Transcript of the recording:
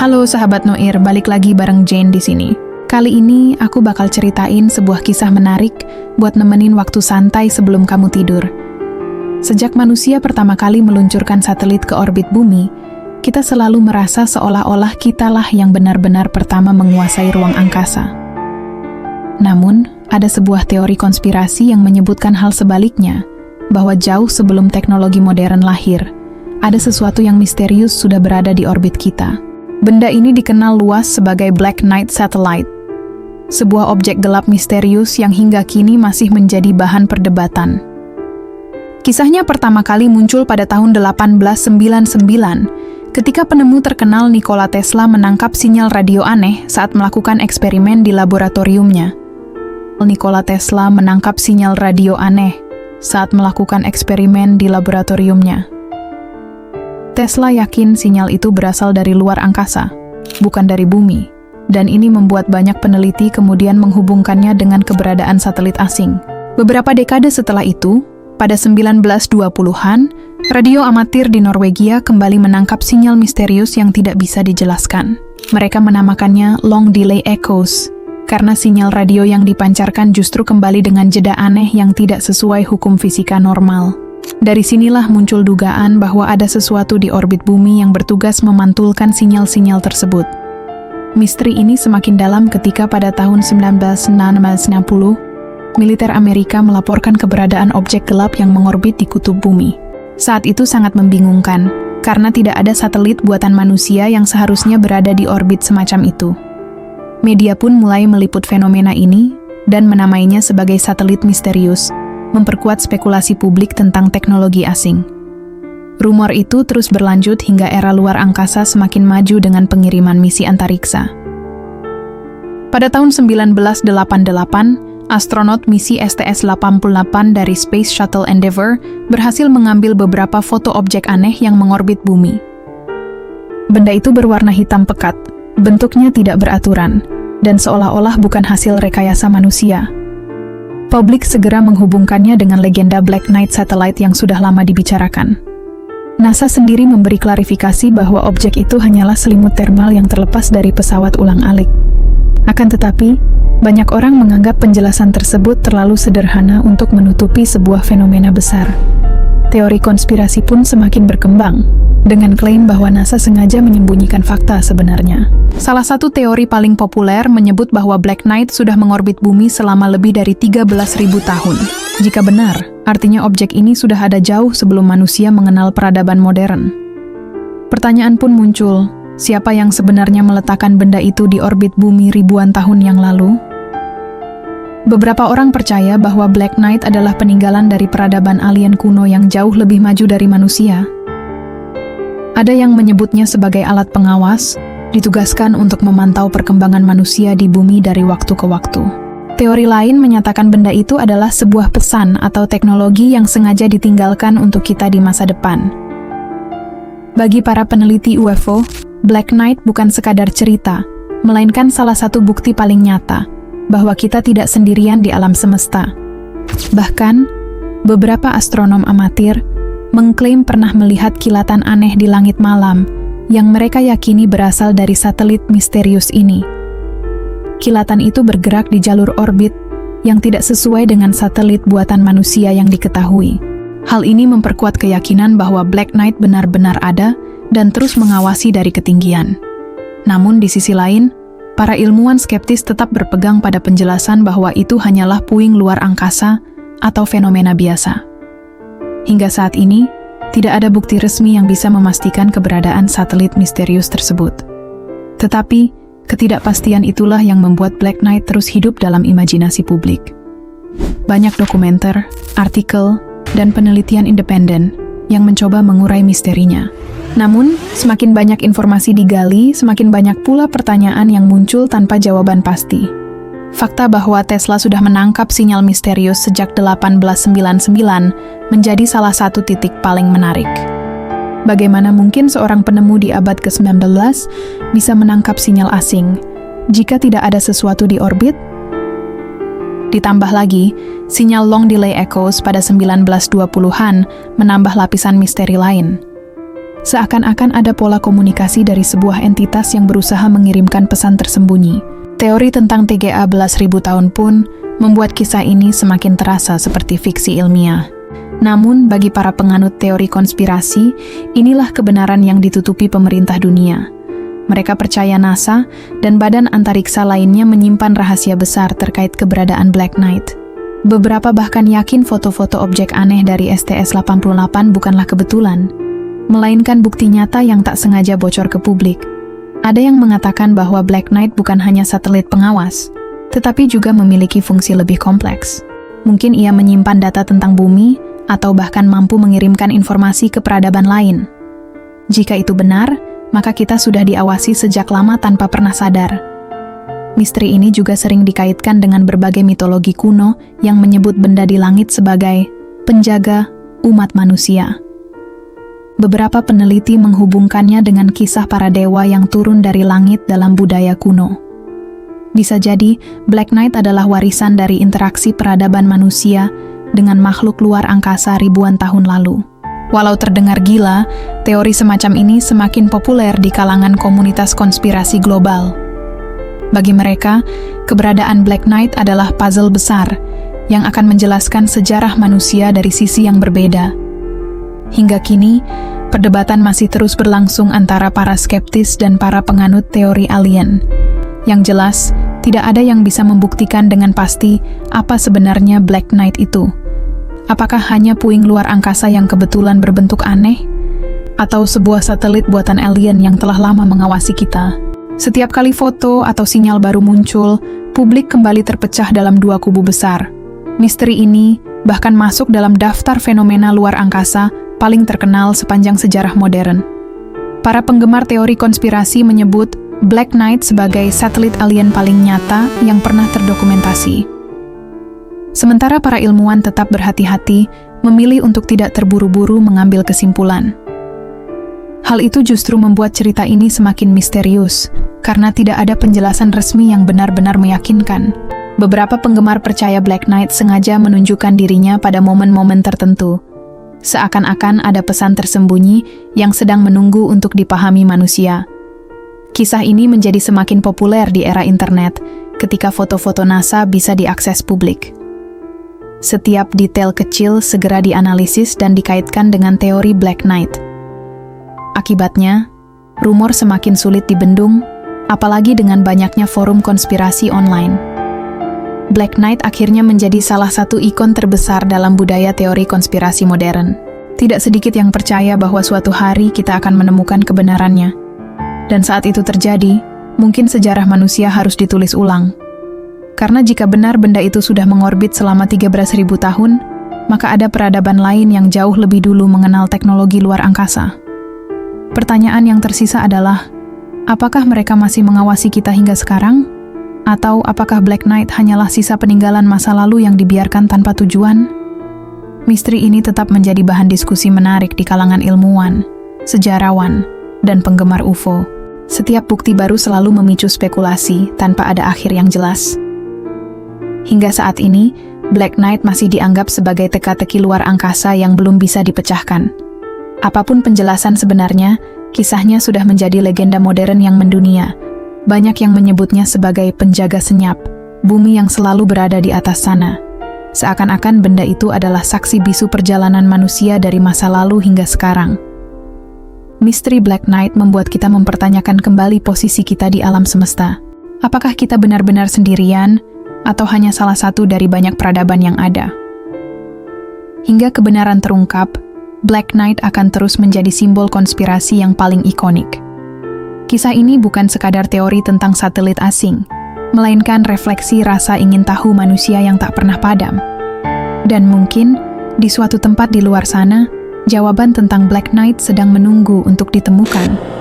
Halo sahabat Noir, balik lagi bareng Jane di sini. Kali ini aku bakal ceritain sebuah kisah menarik buat nemenin waktu santai sebelum kamu tidur. Sejak manusia pertama kali meluncurkan satelit ke orbit bumi, kita selalu merasa seolah-olah kitalah yang benar-benar pertama menguasai ruang angkasa. Namun, ada sebuah teori konspirasi yang menyebutkan hal sebaliknya, bahwa jauh sebelum teknologi modern lahir, ada sesuatu yang misterius sudah berada di orbit kita. Benda ini dikenal luas sebagai Black Knight Satellite, sebuah objek gelap misterius yang hingga kini masih menjadi bahan perdebatan. Kisahnya pertama kali muncul pada tahun 1899, ketika penemu terkenal Nikola Tesla menangkap sinyal radio aneh saat melakukan eksperimen di laboratoriumnya. Nikola Tesla menangkap sinyal radio aneh saat melakukan eksperimen di laboratoriumnya. Tesla yakin sinyal itu berasal dari luar angkasa, bukan dari bumi, dan ini membuat banyak peneliti kemudian menghubungkannya dengan keberadaan satelit asing. Beberapa dekade setelah itu, pada 1920-an, radio amatir di Norwegia kembali menangkap sinyal misterius yang tidak bisa dijelaskan. Mereka menamakannya Long Delay Echoes, karena sinyal radio yang dipancarkan justru kembali dengan jeda aneh yang tidak sesuai hukum fisika normal. Dari sinilah muncul dugaan bahwa ada sesuatu di orbit bumi yang bertugas memantulkan sinyal-sinyal tersebut. Misteri ini semakin dalam ketika pada tahun 1960, militer Amerika melaporkan keberadaan objek gelap yang mengorbit di kutub bumi. Saat itu sangat membingungkan, karena tidak ada satelit buatan manusia yang seharusnya berada di orbit semacam itu. Media pun mulai meliput fenomena ini dan menamainya sebagai satelit misterius, memperkuat spekulasi publik tentang teknologi asing. Rumor itu terus berlanjut hingga era luar angkasa semakin maju dengan pengiriman misi antariksa. Pada tahun 1988, astronot misi STS-88 dari Space Shuttle Endeavour berhasil mengambil beberapa foto objek aneh yang mengorbit bumi. Benda itu berwarna hitam pekat, bentuknya tidak beraturan, dan seolah-olah bukan hasil rekayasa manusia. Publik segera menghubungkannya dengan legenda Black Knight Satellite yang sudah lama dibicarakan. NASA sendiri memberi klarifikasi bahwa objek itu hanyalah selimut termal yang terlepas dari pesawat ulang-alik. Akan tetapi, banyak orang menganggap penjelasan tersebut terlalu sederhana untuk menutupi sebuah fenomena besar. Teori konspirasi pun semakin berkembang, dengan klaim bahwa NASA sengaja menyembunyikan fakta sebenarnya. Salah satu teori paling populer menyebut bahwa Black Knight sudah mengorbit bumi selama lebih dari 13.000 tahun. Jika benar, artinya objek ini sudah ada jauh sebelum manusia mengenal peradaban modern. Pertanyaan pun muncul, siapa yang sebenarnya meletakkan benda itu di orbit bumi ribuan tahun yang lalu? Beberapa orang percaya bahwa Black Knight adalah peninggalan dari peradaban alien kuno yang jauh lebih maju dari manusia. Ada yang menyebutnya sebagai alat pengawas, ditugaskan untuk memantau perkembangan manusia di bumi dari waktu ke waktu. Teori lain menyatakan benda itu adalah sebuah pesan atau teknologi yang sengaja ditinggalkan untuk kita di masa depan. Bagi para peneliti UFO, Black Knight bukan sekadar cerita, melainkan salah satu bukti paling nyata bahwa kita tidak sendirian di alam semesta. Bahkan, beberapa astronom amatir mengklaim pernah melihat kilatan aneh di langit malam yang mereka yakini berasal dari satelit misterius ini. Kilatan itu bergerak di jalur orbit yang tidak sesuai dengan satelit buatan manusia yang diketahui. Hal ini memperkuat keyakinan bahwa Black Knight benar-benar ada dan terus mengawasi dari ketinggian. Namun di sisi lain, para ilmuwan skeptis tetap berpegang pada penjelasan bahwa itu hanyalah puing luar angkasa atau fenomena biasa. Hingga saat ini, tidak ada bukti resmi yang bisa memastikan keberadaan satelit misterius tersebut. Tetapi, ketidakpastian itulah yang membuat Black Knight terus hidup dalam imajinasi publik. Banyak dokumenter, artikel, dan penelitian independen yang mencoba mengurai misterinya. Namun, semakin banyak informasi digali, semakin banyak pula pertanyaan yang muncul tanpa jawaban pasti. Fakta bahwa Tesla sudah menangkap sinyal misterius sejak 1899 menjadi salah satu titik paling menarik. Bagaimana mungkin seorang penemu di abad ke-19 bisa menangkap sinyal asing jika tidak ada sesuatu di orbit? Ditambah lagi, sinyal Long Delay Echoes pada 1920-an menambah lapisan misteri lain. Seakan-akan ada pola komunikasi dari sebuah entitas yang berusaha mengirimkan pesan tersembunyi. Teori tentang TGA belas ribu tahun pun membuat kisah ini semakin terasa seperti fiksi ilmiah. Namun, bagi para penganut teori konspirasi, inilah kebenaran yang ditutupi pemerintah dunia. Mereka percaya NASA dan badan antariksa lainnya menyimpan rahasia besar terkait keberadaan Black Knight. Beberapa bahkan yakin foto-foto objek aneh dari STS-88 bukanlah kebetulan, melainkan bukti nyata yang tak sengaja bocor ke publik. Ada yang mengatakan bahwa Black Knight bukan hanya satelit pengawas, tetapi juga memiliki fungsi lebih kompleks. Mungkin ia menyimpan data tentang bumi, atau bahkan mampu mengirimkan informasi ke peradaban lain. Jika itu benar, maka kita sudah diawasi sejak lama tanpa pernah sadar. Misteri ini juga sering dikaitkan dengan berbagai mitologi kuno yang menyebut benda di langit sebagai penjaga umat manusia. Beberapa peneliti menghubungkannya dengan kisah para dewa yang turun dari langit dalam budaya kuno. Bisa jadi, Black Knight adalah warisan dari interaksi peradaban manusia dengan makhluk luar angkasa ribuan tahun lalu. Walau terdengar gila, teori semacam ini semakin populer di kalangan komunitas konspirasi global. Bagi mereka, keberadaan Black Knight adalah puzzle besar yang akan menjelaskan sejarah manusia dari sisi yang berbeda. Hingga kini, perdebatan masih terus berlangsung antara para skeptis dan para penganut teori alien. Yang jelas, tidak ada yang bisa membuktikan dengan pasti apa sebenarnya Black Knight itu. Apakah hanya puing luar angkasa yang kebetulan berbentuk aneh? Atau sebuah satelit buatan alien yang telah lama mengawasi kita? Setiap kali foto atau sinyal baru muncul, publik kembali terpecah dalam dua kubu besar. Misteri ini bahkan masuk dalam daftar fenomena luar angkasa paling terkenal sepanjang sejarah modern. Para penggemar teori konspirasi menyebut Black Knight sebagai satelit alien paling nyata yang pernah terdokumentasi. Sementara para ilmuwan tetap berhati-hati, memilih untuk tidak terburu-buru mengambil kesimpulan. Hal itu justru membuat cerita ini semakin misterius, karena tidak ada penjelasan resmi yang benar-benar meyakinkan. Beberapa penggemar percaya Black Knight sengaja menunjukkan dirinya pada momen-momen tertentu, seakan-akan ada pesan tersembunyi yang sedang menunggu untuk dipahami manusia. Kisah ini menjadi semakin populer di era internet, ketika foto-foto NASA bisa diakses publik. Setiap detail kecil segera dianalisis dan dikaitkan dengan teori Black Knight. Akibatnya, rumor semakin sulit dibendung, apalagi dengan banyaknya forum konspirasi online. Black Knight akhirnya menjadi salah satu ikon terbesar dalam budaya teori konspirasi modern. Tidak sedikit yang percaya bahwa suatu hari kita akan menemukan kebenarannya. Dan saat itu terjadi, mungkin sejarah manusia harus ditulis ulang. Karena jika benar benda itu sudah mengorbit selama 13.000 tahun, maka ada peradaban lain yang jauh lebih dulu mengenal teknologi luar angkasa. Pertanyaan yang tersisa adalah, apakah mereka masih mengawasi kita hingga sekarang? Atau apakah Black Knight hanyalah sisa peninggalan masa lalu yang dibiarkan tanpa tujuan? Misteri ini tetap menjadi bahan diskusi menarik di kalangan ilmuwan, sejarawan, dan penggemar UFO. Setiap bukti baru selalu memicu spekulasi tanpa ada akhir yang jelas. Hingga saat ini, Black Knight masih dianggap sebagai teka-teki luar angkasa yang belum bisa dipecahkan. Apapun penjelasan sebenarnya, kisahnya sudah menjadi legenda modern yang mendunia. Banyak yang menyebutnya sebagai penjaga senyap, bumi yang selalu berada di atas sana. Seakan-akan benda itu adalah saksi bisu perjalanan manusia dari masa lalu hingga sekarang. Misteri Black Knight membuat kita mempertanyakan kembali posisi kita di alam semesta. Apakah kita benar-benar sendirian, atau hanya salah satu dari banyak peradaban yang ada? Hingga kebenaran terungkap, Black Knight akan terus menjadi simbol konspirasi yang paling ikonik. Kisah ini bukan sekadar teori tentang satelit asing, melainkan refleksi rasa ingin tahu manusia yang tak pernah padam. Dan mungkin, di suatu tempat di luar sana, jawaban tentang Black Knight sedang menunggu untuk ditemukan.